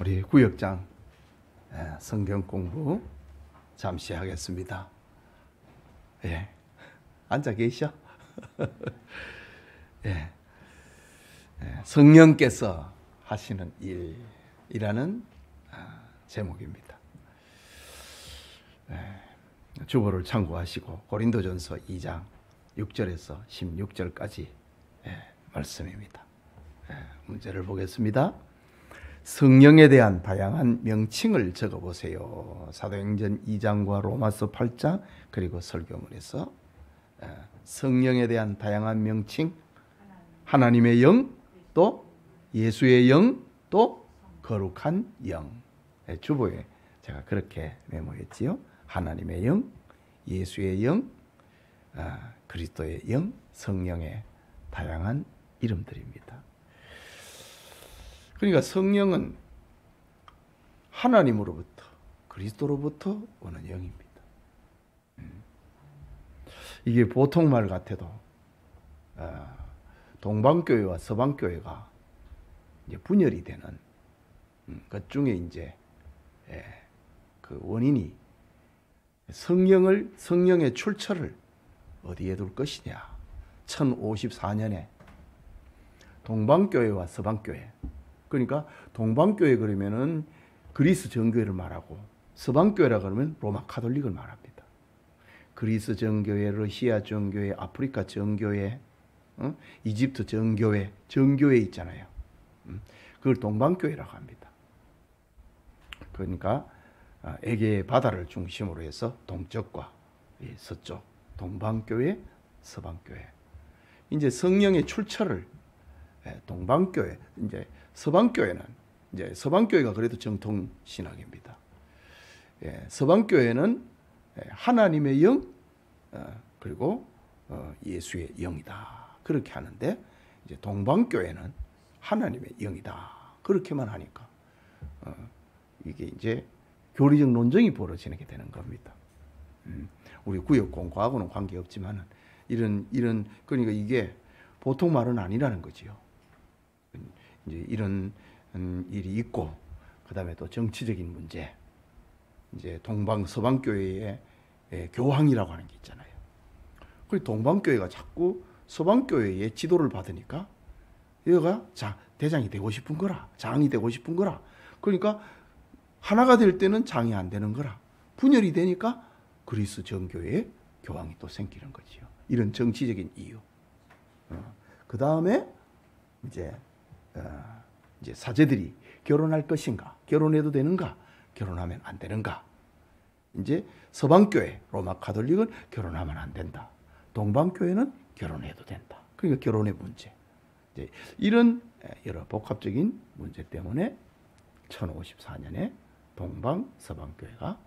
우리 구역장 성경 공부 잠시 하겠습니다. 예, 앉아 계셔. 예, 성령께서 하시는 일이라는 제목입니다. 주보를 참고하시고 고린도전서 2장 6절에서 16절까지 말씀입니다. 문제를 보겠습니다. 성령에 대한 다양한 명칭을 적어보세요. 사도행전 2장과 로마서 8장 그리고 설교문에서 성령에 대한 다양한 명칭, 하나님의 영, 또 예수의 영, 또 거룩한 영. 주보에 제가 그렇게 메모했지요. 하나님의 영, 예수의 영, 그리스도의 영, 성령의 다양한 이름들입니다. 그러니까 성령은 하나님으로부터, 그리스도로부터 오는 영입니다. 이게 보통 말 같아도 동방교회와 서방교회가 이제 분열이 되는 것 중에 이제 그 원인이 성령의 출처를 어디에 둘 것이냐. 1054년에 동방교회와 서방교회, 그러니까 동방교회 그러면은 그리스 정교회를 말하고 서방교회라 그러면 로마 카톨릭을 말합니다. 그리스 정교회, 러시아 정교회, 아프리카 정교회, 이집트 정교회, 정교회 있잖아요. 그걸 동방교회라고 합니다. 그러니까 에게의 바다를 중심으로 해서 동쪽과 서쪽, 동방교회, 서방교회. 이제 성령의 출처를 동방교회, 이제 서방교회는 이제 서방교회가 그래도 정통 신학입니다. 서방교회는 하나님의 영 그리고 예수의 영이다 그렇게 하는데, 이제 동방교회는 하나님의 영이다 그렇게만 하니까 이게 이제 교리적 논쟁이 벌어지게 되는 겁니다. 우리 구역 공부하고는 관계 없지만은 이런 그러니까 이게 보통 말은 아니라는 거지요. 이제 이런 일이 있고, 그다음에 또 정치적인 문제, 이제 동방 서방 교회의 교황이라고 하는 게 있잖아요. 그 동방 교회가 자꾸 서방 교회의 지도를 받으니까 얘가 대장이 되고 싶은 거라, 장이 되고 싶은 거라. 그러니까 하나가 될 때는 장이 안 되는 거라. 분열이 되니까 그리스 정교회의 교황이 또 생기는 거지요. 이런 정치적인 이유. 그 다음에 이제 사제들이 결혼할 것인가, 결혼해도 되는가, 결혼하면 안 되는가. 이제 서방교회, 로마 카톨릭은 결혼하면 안 된다. 동방교회는 결혼해도 된다. 그러니까 결혼의 문제. 이제 이런 여러 복합적인 문제 때문에 1054년에 동방 서방교회가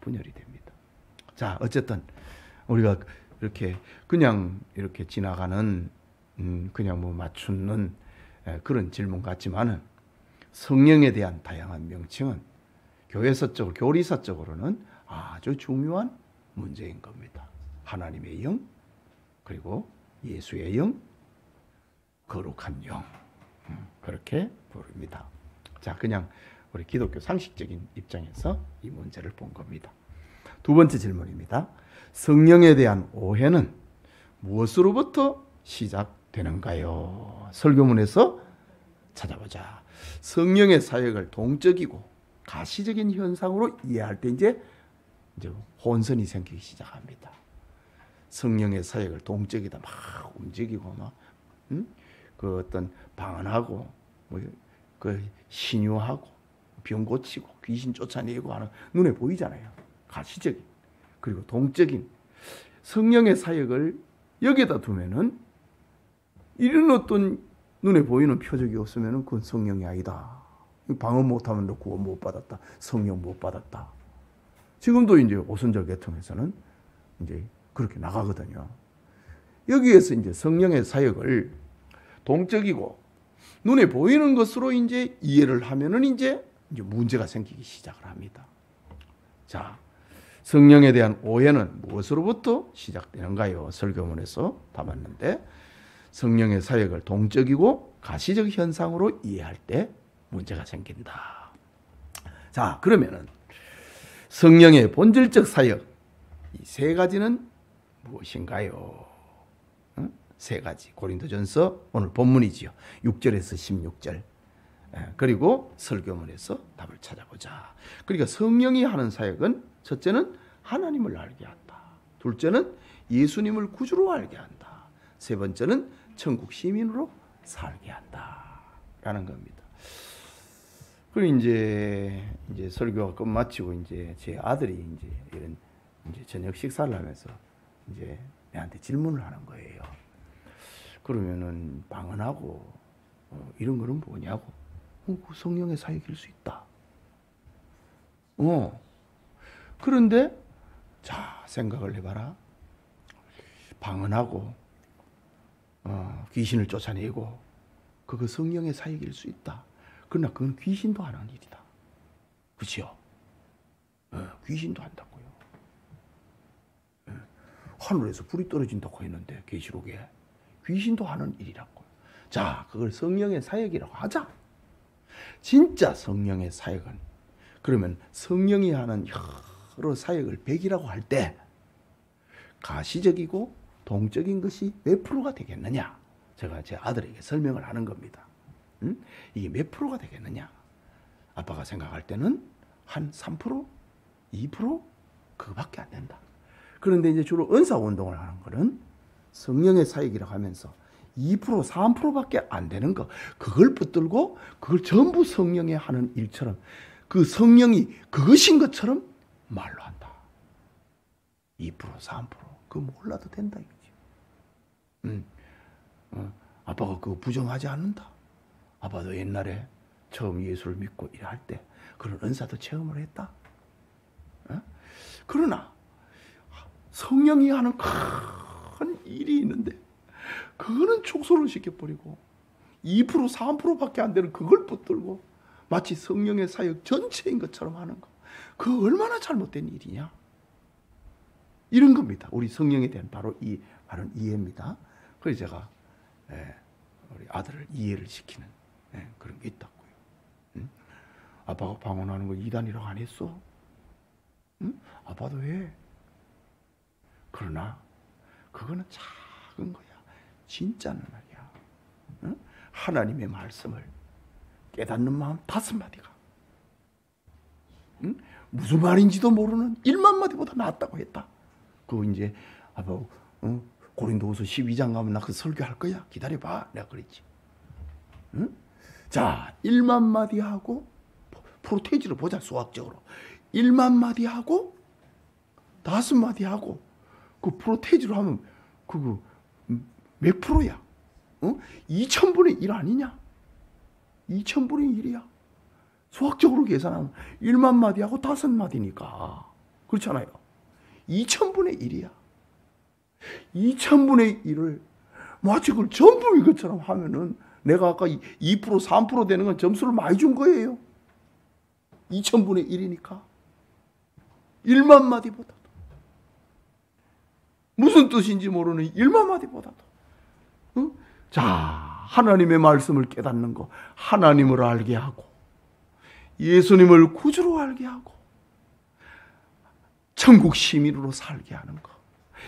분열이 됩니다. 자, 어쨌든 우리가 그냥 이렇게 지나가는 그냥 뭐 맞추는 그런 질문 같지만은 성령에 대한 다양한 명칭은 교회사적으로, 교리사적으로는 아주 중요한 문제인 겁니다. 하나님의 영, 그리고 예수의 영, 거룩한 영, 그렇게 부릅니다. 자, 그냥 우리 기독교 상식적인 입장에서 이 문제를 본 겁니다. 두 번째 질문입니다. 성령에 대한 오해는 무엇으로부터 시작되는가요? 설교문에서 찾아보자. 성령의 사역을 동적이고 가시적인 현상으로 이해할 때 이제 혼선이 생기기 시작합니다. 성령의 사역을 동적이다, 막 움직이고 그 어떤 방언하고 그 신유하고 병 고치고 귀신 쫓아내고 하는 눈에 보이잖아요. 가시적인 그리고 동적인 성령의 사역을 여기다 두면은 이런 어떤 눈에 보이는 표적이 없으면은 그건 성령이 아니다. 방언 못하면 너 구원 못 받았다. 성령 못 받았다. 지금도 이제 오순절 계통에서는 이제 그렇게 나가거든요. 여기에서 이제 성령의 사역을 동적이고 눈에 보이는 것으로 이제 이해를 하면은 이제 문제가 생기기 시작을 합니다. 자, 성령에 대한 오해는 무엇으로부터 시작되는가요? 설교문에서 답았는데, 성령의 사역을 동적이고 가시적 현상으로 이해할 때 문제가 생긴다. 자, 그러면은 성령의 본질적 사역 이 세 가지는 무엇인가요? 세 가지. 고린도전서 오늘 본문이지요. 6절에서 16절. 그리고 설교문에서 답을 찾아보자. 그러니까 성령이 하는 사역은 첫째는 하나님을 알게 한다. 둘째는 예수님을 구주로 알게 한다. 세 번째는 천국 시민으로 살게 한다. 라는 겁니다. 그리고 이제 설교가 끝마치고 이제 제 아들이 이제 저녁 식사를 하면서 이제 내한테 질문을 하는 거예요. 그러면은 방언하고 이런 거는 뭐냐고. 그 성령의 사역일 수 있다. 그런데 자, 생각을 해봐라. 방언하고 귀신을 쫓아내고 그거 성령의 사역일 수 있다. 그러나 그건 귀신도 하는 일이다. 그렇죠? 귀신도 한다고요. 하늘에서 불이 떨어진다고 했는데 계시록에 귀신도 하는 일이라고요. 자, 그걸 성령의 사역이라고 하자. 진짜 성령의 사역은 그러면 성령이 하는 여러 사역을 100이라고 할 때 가시적이고 동적인 것이 몇 프로가 되겠느냐? 제가 제 아들에게 설명을 하는 겁니다. 이게 몇 프로가 되겠느냐? 아빠가 생각할 때는 한 3%, 2% 그거밖에 안 된다. 그런데 이제 주로 은사 운동을 하는 거는 성령의 사역이라고 하면서 2%, 3%밖에 안 되는 거, 그걸 붙들고 그걸 전부 성령이 하는 일처럼 그 성령이 그것인 것처럼 말로 한다. 2%, 3% 그거 몰라도 된다 이거지. 아빠가 그거 부정하지 않는다. 아빠도 옛날에 처음 예수를 믿고 일할 때 그런 은사도 체험을 했다. 그러나 성령이 하는 큰 일이 있는데 그거는 축소를 시켜버리고 2%, 3%밖에 안 되는 그걸 붙들고 마치 성령의 사역 전체인 것처럼 하는 거. 그거 얼마나 잘못된 일이냐. 이런 겁니다. 우리 성령에 대한 바로 이해입니다. 그래서 제가 우리 아들을 이해를 시키는 그런 게 있다고요. 아빠가 방언하는 거 이단이라고 안 했어. 아빠도 해. 그러나 그거는 작은 거야. 진짜는 말이야. 하나님의 말씀을 깨닫는 마음 5마디가 무슨 말인지도 모르는 1만 마디보다 낫다고 했다. 그거 이제 아빠 고린도후서 12장 가면 나 그 설교할 거야. 기다려봐. 내가 그랬지. 자, 1만 마디 하고 프로테이지를 보자. 수학적으로 1만 마디 하고 5마디 하고 그 프로테이지로 하면 그거 몇 프로야? 2000분의 1 아니냐? 2000분의 1이야. 수학적으로 계산하면 1만 마디하고 5마디니까. 그렇잖아요. 2000분의 1이야. 2000분의 1을 마치 그걸 전부 이것처럼 하면은 내가 아까 2%, 3% 되는 건 점수를 많이 준 거예요. 2000분의 1이니까. 1만 마디보다도. 무슨 뜻인지 모르는 1만 마디보다도. 자, 하나님의 말씀을 깨닫는 거, 하나님을 알게 하고 예수님을 구주로 알게 하고 천국 시민으로 살게 하는 거,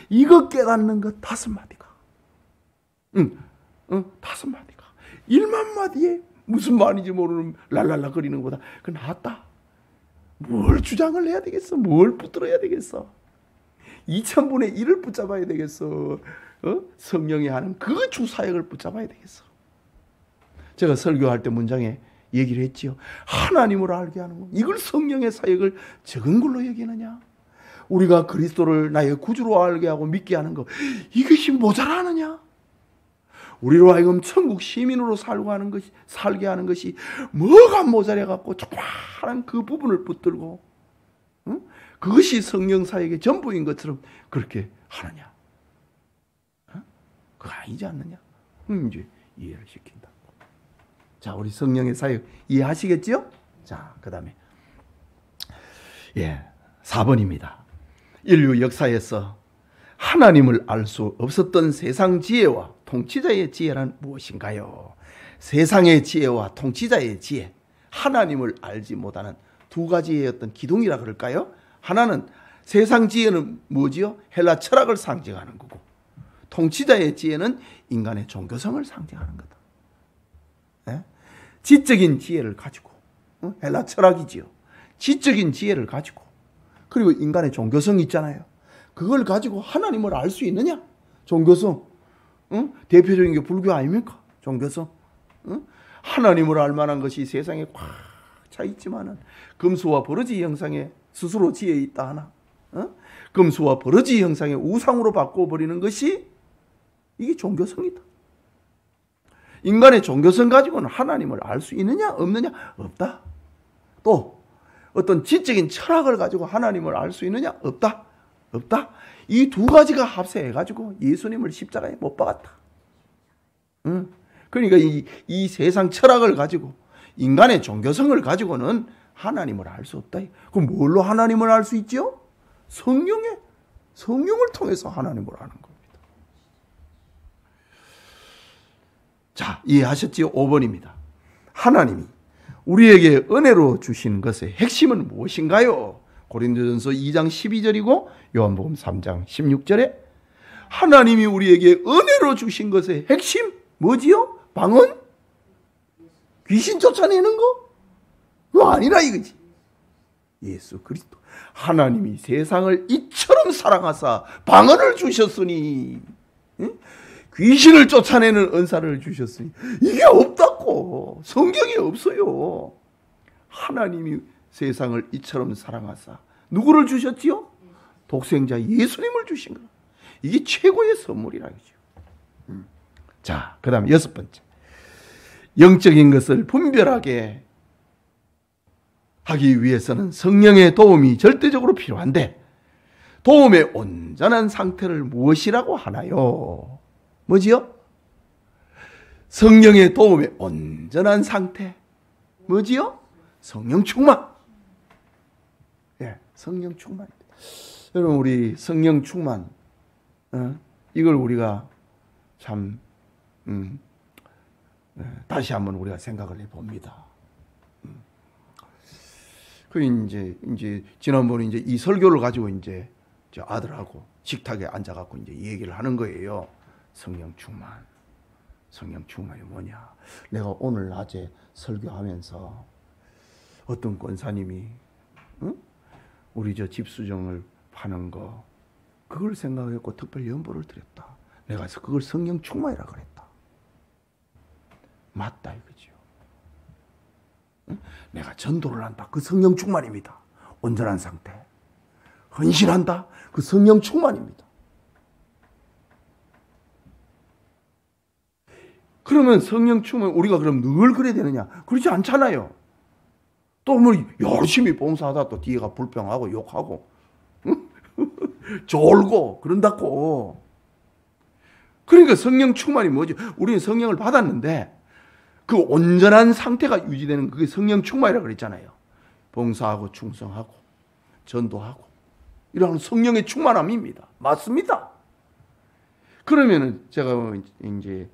이거 깨닫는 거 5마디가 5마디가 1만 마디에 무슨 말인지 모르는 랄랄라 거리는 것보다 그 낫다. 뭘 주장을 해야 되겠어? 뭘 붙들어야 되겠어? 2000분의 1을 붙잡아야 되겠어. 성령이 하는 그 주사역을 붙잡아야 되겠어. 제가 설교할 때 문장에 얘기를 했지요. 하나님을 알게 하는 거. 이걸 성령의 사역을 적은 걸로 여기느냐? 우리가 그리스도를 나의 구주로 알게 하고 믿게 하는 거, 이것이 모자라느냐? 우리로 하여금 천국 시민으로 살게 하는 것이 뭐가 모자라갖고 조그마한 그 부분을 붙들고 그것이 성령 사역의 전부인 것처럼 그렇게 하느냐? 그거 아니지 않느냐? 이제 이해를 시킨다. 자, 우리 성령의 사역 이해하시겠죠? 자, 그 다음에 4번입니다. 인류 역사에서 하나님을 알 수 없었던 세상 지혜와 통치자의 지혜란 무엇인가요? 세상의 지혜와 통치자의 지혜, 하나님을 알지 못하는 두 가지의 어떤 기둥이라 그럴까요? 하나는 세상 지혜는 뭐지요? 헬라 철학을 상징하는 거고, 통치자의 지혜는 인간의 종교성을 상징하는 거다. 예? 지적인 지혜를 가지고, 헬라 철학이지요. 지적인 지혜를 가지고, 그리고 인간의 종교성이 있잖아요. 그걸 가지고 하나님을 알 수 있느냐? 종교성. 대표적인 게 불교 아닙니까? 종교성. 하나님을 알 만한 것이 세상에 꽉 차 있지만은 금수와 버러지 형상의 스스로 지혜 있다 하나? 금수와 버러지 형상의 우상으로 바꿔버리는 것이 이게 종교성이다. 인간의 종교성 가지고는 하나님을 알 수 있느냐 없느냐? 없다. 또 어떤 지적인 철학을 가지고 하나님을 알 수 있느냐? 없다. 없다. 이 두 가지가 합세해가지고 예수님을 십자가에 못 박았다. 그러니까 이 세상 철학을 가지고 인간의 종교성을 가지고는 하나님을 알 수 없다. 그럼 뭘로 하나님을 알 수 있죠? 성령을 통해서 하나님을 아는 겁니다. 자, 이해하셨지요? 5번입니다. 하나님이 우리에게 은혜로 주신 것의 핵심은 무엇인가요? 고린도전서 2장 12절이고 요한복음 3장 16절에 하나님이 우리에게 은혜로 주신 것의 핵심 뭐지요? 방언? 귀신 쫓아내는 거? 그거 아니라 이거지. 예수 그리스도. 하나님이 세상을 이처럼 사랑하사 방언을 주셨으니, 귀신을 쫓아내는 은사를 주셨으니, 이게 없다고. 성경에 없어요. 하나님이 세상을 이처럼 사랑하사 누구를 주셨지요? 독생자 예수님을 주신 거예요. 이게 최고의 선물이라 이거죠. 자, 그 다음에 6번째. 영적인 것을 분별하게 하기 위해서는 성령의 도움이 절대적으로 필요한데, 도움의 온전한 상태를 무엇이라고 하나요? 뭐지요? 성령의 도움의 온전한 상태 뭐지요? 성령 충만. 예, 성령 충만입니다. 여러분, 우리 성령 충만, 이걸 우리가 참 다시 한번 우리가 생각을 해봅니다. 그 이제 지난번에 이제 이 설교를 가지고 이제 저 아들하고 식탁에 앉아갖고 이제 얘기를 하는 거예요. 성령 충만. 성령 충만이 뭐냐? 내가 오늘 낮에 설교하면서 어떤 권사님이 우리 저 집수정을 파는 거 그걸 생각했고 특별 연보를 드렸다. 내가 그걸 성령 충만이라 그랬다. 맞다 이거지요. 내가 전도를 한다. 그 성령 충만입니다. 온전한 상태. 헌신한다. 그 성령 충만입니다. 그러면 성령 충만 우리가 그럼 늘 그래야 되느냐? 그렇지 않잖아요. 또 뭐 열심히 봉사하다 또 뒤에가 불평하고 욕하고 졸고 그런다고. 그러니까 성령 충만이 뭐지? 우리는 성령을 받았는데 그 온전한 상태가 유지되는 그게 성령 충만이라고 그랬잖아요. 봉사하고 충성하고 전도하고 이런 성령의 충만함입니다. 맞습니다. 그러면은 제가 이제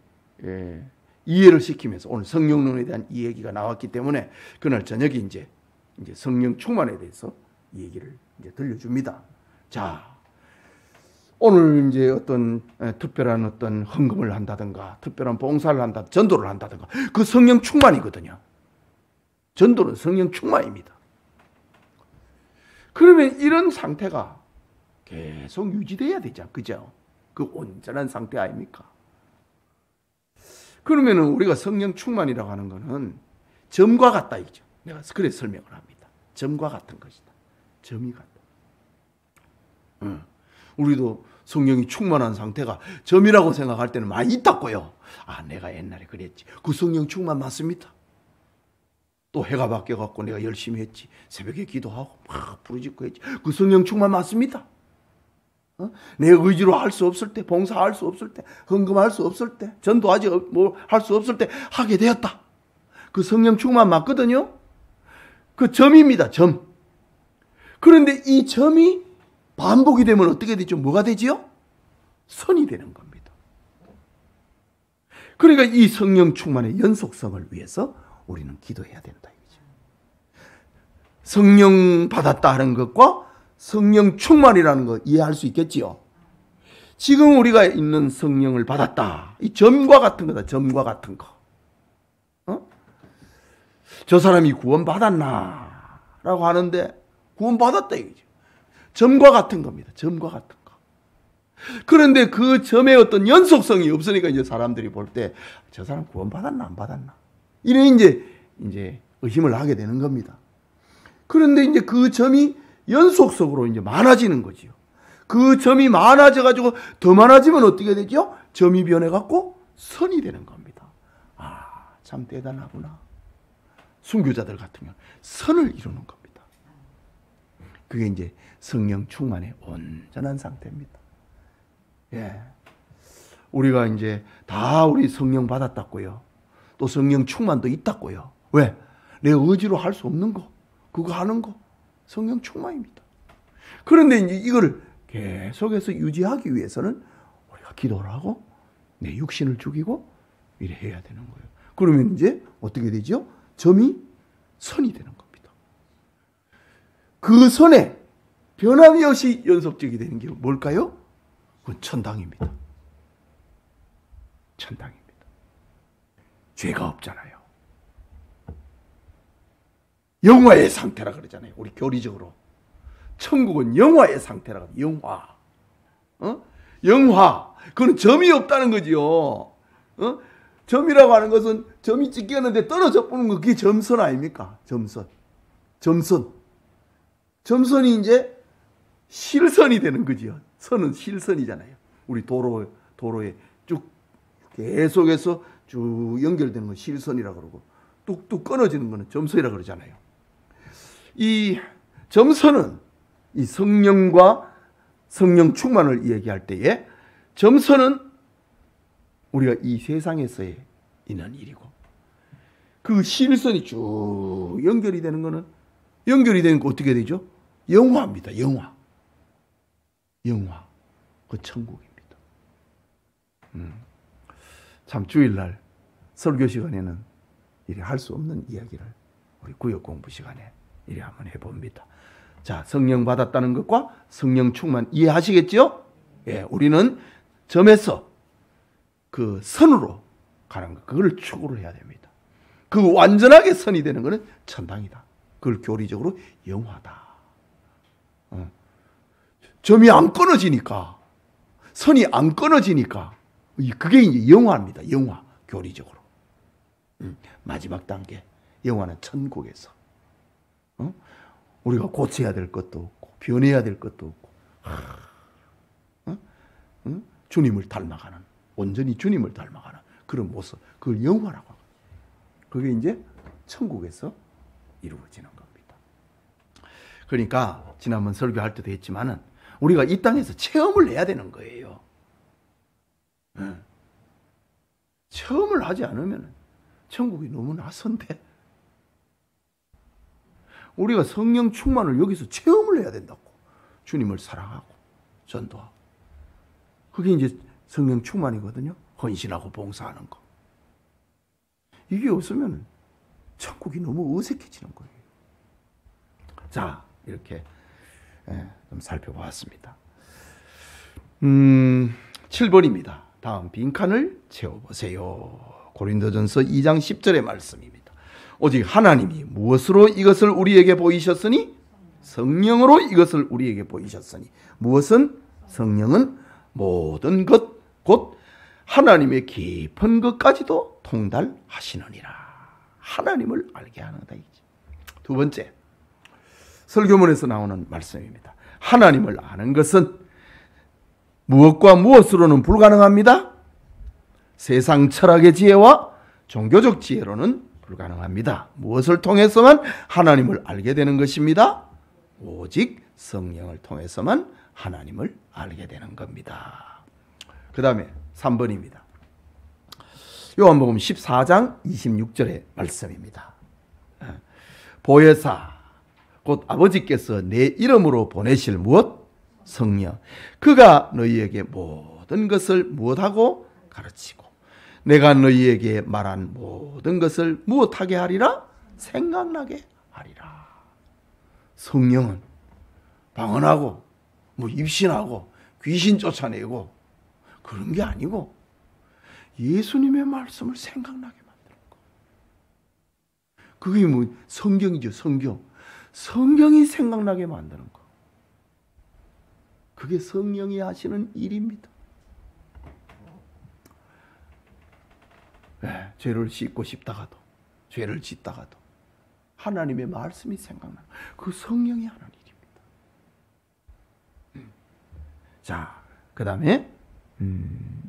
이해를 시키면서 오늘 성령론에 대한 이 얘기가 나왔기 때문에 그날 저녁에 이제 성령 충만에 대해서 얘기를 이제 들려줍니다. 자, 오늘 이제 어떤 특별한 어떤 헌금을 한다든가 특별한 봉사를 한다, 전도를 한다든가 그 성령 충만이거든요. 전도는 성령 충만입니다. 그러면 이런 상태가 계속 유지돼야 되죠, 그죠? 그 온전한 상태 아닙니까? 그러면은 우리가 성령 충만이라고 하는 것은 점과 같다 이죠. 내가 그래서 설명을 합니다. 점과 같은 것이다. 점이 같다. 우리도 성령이 충만한 상태가 점이라고 생각할 때는 많이 있다고요. 아, 내가 옛날에 그랬지. 그 성령 충만 맞습니다. 또 해가 바뀌어갖고 내가 열심히 했지. 새벽에 기도하고 막 부르짖고 했지. 그 성령 충만 맞습니다. 내 의지로 할 수 없을 때, 봉사할 수 없을 때, 헌금할 수 없을 때, 전도하지 뭐 할 수 없을 때 하게 되었다. 그 성령 충만 맞거든요. 그 점입니다. 점. 그런데 이 점이 반복이 되면 어떻게 되죠? 뭐가 되지요? 선이 되는 겁니다. 그러니까 이 성령 충만의 연속성을 위해서 우리는 기도해야 된다. 성령 받았다 하는 것과 성령 충만이라는 거 이해할 수 있겠지요. 지금 우리가 있는 성령을 받았다. 이 점과 같은 거다. 점과 같은 거. 저 사람이 구원받았나? 라고 하는데 구원받았다 이거죠. 점과 같은 겁니다. 점과 같은 거. 그런데 그 점의 어떤 연속성이 없으니까 이제 사람들이 볼 때 저 사람 구원받았나 안 받았나? 이래 이제 의심을 하게 되는 겁니다. 그런데 이제 그 점이 연속적으로 이제 많아지는 거지요. 그 점이 많아져 가지고 더 많아지면 어떻게 되죠? 점이 변해 갖고 선이 되는 겁니다. 아, 참 대단하구나. 순교자들 같은 경우 선을 이루는 겁니다. 그게 이제 성령 충만의 온전한 상태입니다. 예. 우리가 이제 다 우리 성령 받았다고요. 또 성령 충만도 있다고요. 왜? 내 의지로 할 수 없는 거, 그거 하는 거, 성령 충만입니다. 그런데 이제 이거를 계속해서 유지하기 위해서는 우리가 기도를 하고 내 육신을 죽이고 이래 해야 되는 거예요. 그러면 이제 어떻게 되죠? 점이 선이 되는 겁니다. 그 선에 변함이 없이 연속적이 되는 게 뭘까요? 그건 천당입니다. 천당입니다. 죄가 없잖아요. 영화의 상태라 그러잖아요. 우리 교리적으로. 천국은 영화의 상태라 그래요. 영화. 영화. 그건 점이 없다는 거지요. 점이라고 하는 것은 점이 찍혔는데 떨어져 보는 거 그게 점선 아닙니까? 점선. 점선. 점선이 이제 실선이 되는 거지요. 선은 실선이잖아요. 우리 도로에 쭉 계속해서 쭉 연결되는 건 실선이라고 그러고 뚝뚝 끊어지는 거는 점선이라고 그러잖아요. 이 점선은 이 성령과 성령 충만을 얘기할 때에 점선은 우리가 이 세상에서의 있는 일이고 그 실선이 쭉 연결이 되는 거는 연결이 되는 거 어떻게 되죠? 영화입니다. 영화. 영화. 그 천국입니다. 참 주일날 설교 시간에는 이래 할 수 없는 이야기를 우리 구역 공부 시간에 이래 한번 해봅니다. 자, 성령 받았다는 것과 성령 충만 이해하시겠죠? 예, 우리는 점에서 그 선으로 가는 것, 그걸 추구를 해야 됩니다. 그 완전하게 선이 되는 것은 천당이다. 그걸 교리적으로 영화다. 점이 안 끊어지니까, 선이 안 끊어지니까, 그게 이제 영화입니다. 영화, 교리적으로. 마지막 단계, 영화는 천국에서. 우리가 고쳐야 될 것도 없고, 변해야 될 것도 없고, 주님을 닮아가는, 온전히 주님을 닮아가는 그런 모습, 그걸 영화라고 합니다. 그게 이제 천국에서 이루어지는 겁니다. 그러니까, 지난번 설교할 때도 했지만은, 우리가 이 땅에서 체험을 해야 되는 거예요. 체험을 하지 않으면 천국이 너무 낯선데 우리가 성령 충만을 여기서 체험을 해야 된다고. 주님을 사랑하고 전도하고. 그게 이제 성령 충만이거든요. 헌신하고 봉사하는 거. 이게 없으면 천국이 너무 어색해지는 거예요. 자, 이렇게 좀 살펴보았습니다. 7번입니다. 다음 빈칸을 채워보세요. 고린도전서 2장 10절의 말씀입니다. 오직 하나님이 무엇으로 이것을 우리에게 보이셨으니? 성령으로 이것을 우리에게 보이셨으니. 무엇은? 성령은 모든 것, 곧 하나님의 깊은 것까지도 통달하시느니라. 하나님을 알게 하는다. 두 번째, 설교문에서 나오는 말씀입니다. 하나님을 아는 것은 무엇과 무엇으로는 불가능합니다. 세상 철학의 지혜와 종교적 지혜로는 불가능합니다. 무엇을 통해서만 하나님을 알게 되는 것입니다. 오직 성령을 통해서만 하나님을 알게 되는 겁니다. 그 다음에 3번입니다. 요한복음 14장 26절의 말씀입니다. 보혜사 곧 아버지께서 내 이름으로 보내실 무엇? 성령. 그가 너희에게 모든 것을 무엇하고 가르치고 내가 너희에게 말한 모든 것을 무엇하게 하리라? 생각나게 하리라. 성령은 방언하고 뭐 입신하고 귀신 쫓아내고 그런 게 아니고 예수님의 말씀을 생각나게 만드는 거. 그게 뭐 성경이죠. 성경이 생각나게 만드는 거. 그게 성령이 하시는 일입니다. 네, 죄를 씻고 싶다가도 죄를 짓다가도 하나님의 말씀이 생각나는 그 성령이 하는 일입니다. 자, 그 다음에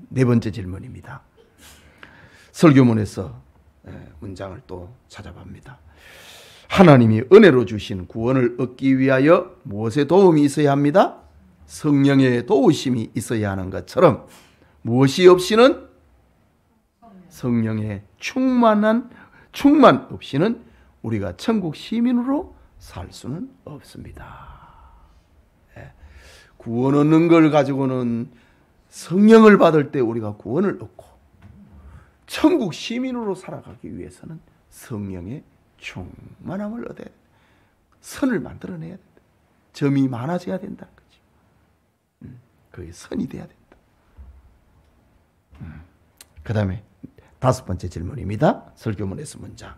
네 번째 질문입니다. 설교문에서 문장을 또 찾아봅니다. 하나님이 은혜로 주신 구원을 얻기 위하여 무엇의 도움이 있어야 합니다? 성령의 도우심이 있어야 하는 것처럼 무엇이 없이는 성령의 충만 없이는 우리가 천국 시민으로 살 수는 없습니다. 구원 얻는 걸 가지고는 성령을 받을 때 우리가 구원을 얻고 천국 시민으로 살아가기 위해서는 성령의 충만함을 얻어야 된다. 선을 만들어내야 된다. 점이 많아져야 된다는 거지. 그게 선이 돼야 된다. 그 다음에 다섯 번째 질문입니다. 설교문에서 문장.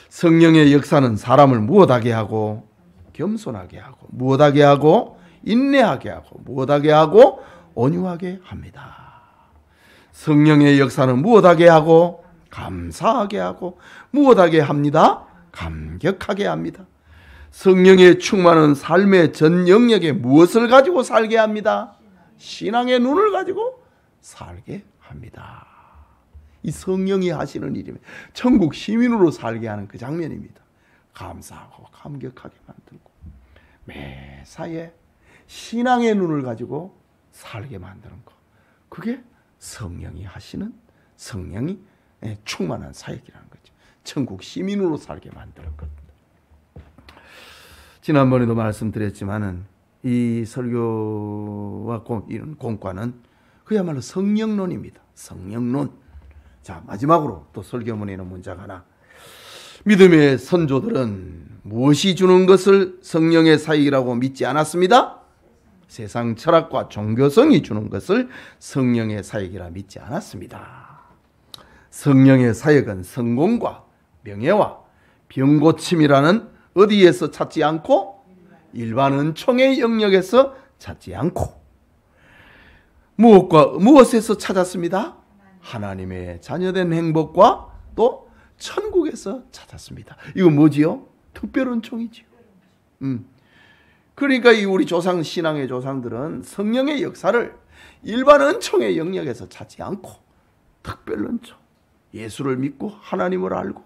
성령의 역사는 사람을 무엇하게 하고 겸손하게 하고 무엇하게 하고 인내하게 하고 무엇하게 하고 온유하게 합니다. 성령의 역사는 무엇하게 하고 감사하게 하고 무엇하게 합니다? 감격하게 합니다. 성령의 충만은 삶의 전 영역에 무엇을 가지고 살게 합니다? 신앙의 눈을 가지고 살게 합니다. 이 성령이 하시는 일입니다. 천국 시민으로 살게 하는 그 장면입니다. 감사하고 감격하게 만들고 매사에 신앙의 눈을 가지고 살게 만드는 것. 그게 성령이 하시는 성령이 충만한 사역이라는 거죠. 천국 시민으로 살게 만드는 것. 지난번에도 말씀드렸지만은 이 설교와 이런 공과는 그야말로 성령론입니다. 성령론. 자, 마지막으로 또 설교문에 있는 문장 하나. 믿음의 선조들은 무엇이 주는 것을 성령의 사역이라고 믿지 않았습니다? 세상 철학과 종교성이 주는 것을 성령의 사역이라 믿지 않았습니다. 성령의 사역은 성공과 명예와 병고침이라는 어디에서 찾지 않고 일반 은총의 영역에서 찾지 않고 무엇에서 찾았습니다? 하나님의 자녀된 행복과 또 천국에서 찾았습니다. 이거 뭐지요? 특별 은총이지요. 그러니까 우리 조상 신앙의 조상들은 성령의 역사를 일반 은총의 영역에서 찾지 않고 특별 은총, 예수를 믿고 하나님을 알고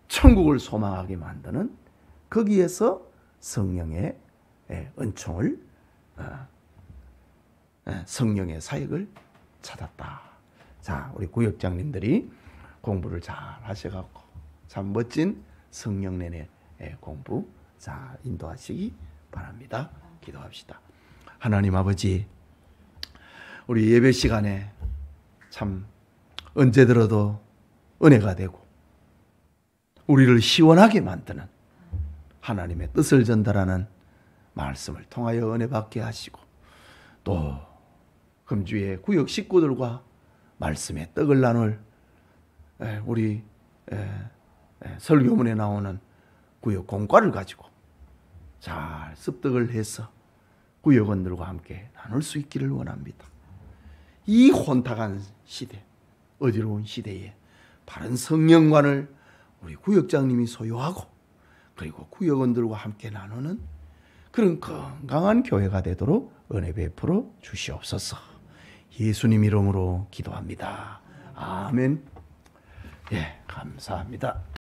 천국을 소망하게 만드는 거기에서 성령의 은총을 성령의 사역을 찾았다. 자, 우리 구역장님들이 공부를 잘 하셔갖고 참 멋진 성령내의 공부 잘 인도하시기 바랍니다. 기도합시다. 하나님 아버지, 우리 예배 시간에 참 언제 들어도 은혜가 되고 우리를 시원하게 만드는 하나님의 뜻을 전달하는 말씀을 통하여 은혜 받게 하시고 또 금주의 구역 식구들과 말씀의 떡을 나눌 우리 설교문에 나오는 구역 공과를 가지고 잘 습득을 해서 구역원들과 함께 나눌 수 있기를 원합니다. 이 혼탁한 시대, 어지러운 시대에 바른 성령관을 우리 구역장님이 소유하고 그리고 구역원들과 함께 나누는 그런 건강한 교회가 되도록 은혜 베풀어 주시옵소서. 예수님 이름으로 기도합니다. 아멘. 예, 감사합니다.